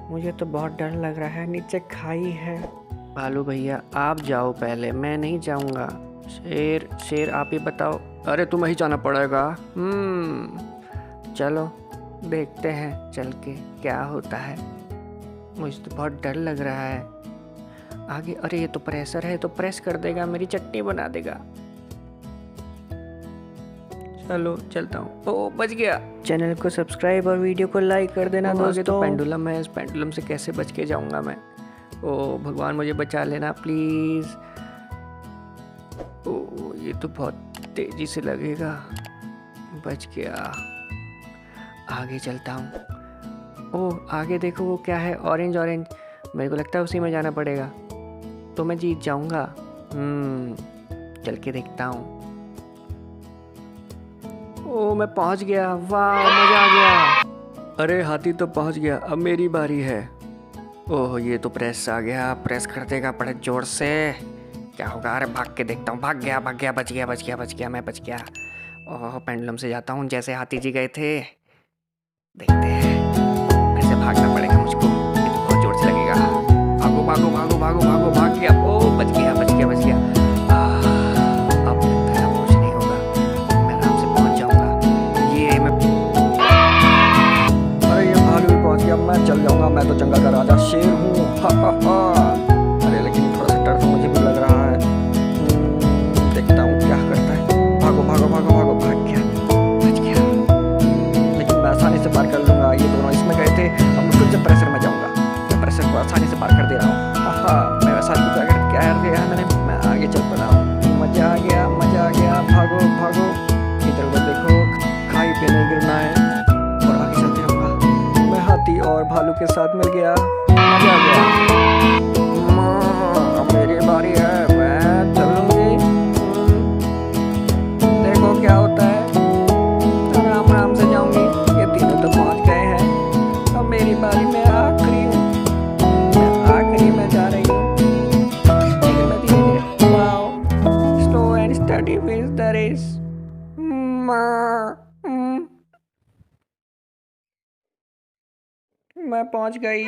मुझे तो बहुत डर लग रहा है, नीचे खाई है। भालू भैया आप जाओ पहले, मैं नहीं जाऊंगा। शेर शेर आप ही बताओ। अरे तुम्हें ही जाना पड़ेगा। चलो देखते हैं चल के क्या होता है। मुझे तो बहुत डर लग रहा है आगे। अरे ये तो प्रेशर है, तो प्रेस कर देगा, मेरी चटनी बना देगा। चलो चलता हूँ। ओ बच गया। चैनल को सब्सक्राइब और वीडियो को लाइक कर देना दोस्तों। तो पेंडुलम है, इस पेंडुलम से कैसे बच के जाऊंगा मैं। ओ भगवान मुझे बचा लेना प्लीज। ओ ये तो बहुत तेजी से लगेगा। बच गया। आगे चलता हूँ। ओह आगे देखो वो क्या है, ऑरेंज ऑरेंज। मेरे को लगता है उसी में जाना पड़ेगा, तो मैं जीत जाऊंगा। चल के देखता हूँ। ओ मैं पहुंच गया, वाह मजा आ गया। अरे हाथी तो पहुंच गया, अब मेरी बारी है। ओह ये तो प्रेस आ गया, प्रेस कर देगा बड़े जोर से। क्या होगा, अरे भाग के देखता हूँ। भाग गया, बच गया, मैं बच गया। ओह पेंडुलम से जाता हूँ जैसे हाथी जी गए थे। देखते हैं, ऐसे भागना पड़ेगा मुझको, ये तो बहुत जोर से लगेगा। भागो भागो भागो भागो भागो, भाग गया। ओ बच गया। अब लगता है कुछ नहीं होगा, मैं आराम से पहुंच जाऊंगा। ये मैं अरे ये भालू भी पहुंच गया, मैं चल जाऊंगा। मैं तो जंगल का राजा शेर हूँ। अरे लेकिन थोड़ा सा डर तो मुझे भी लग रहा है। देखता हूँ क्या करता है। भागो भागो भागो भागो, भाग गया, बच गया। लेकिन मैं आसानी से पार कर लूंगा। ये दोनों इसमें गए थे, अब मैं खुद से प्रेशर में जाऊंगा। मैं प्रेशर को आसानी से पार कर दे रहा हूँ। मेरा साथ कुछ अगर क्या कर दिया है मैंने। मैं आगे चल पड़ा हूँ। मजा आ गया। भागो भागो, इधर उधर देखो, खाई पे नहीं गिरना है, और आगे चलते रहूंगा। मैं हाथी और भालू के साथ मिल गया, मजा आ गया। अब मेरी बारी है, मैं चलूंगी। देखो क्या होता है। आराम आराम से जाऊंगी। ये तीनों तो पहुंच गए हैं, अब मेरी बारी। मैं आखिरी हूँ, आखिरी में जा रही हूँ। लेकिन मैं धीरे धीरे, wow, slow and steady wins the race. मैं पहुंच गई।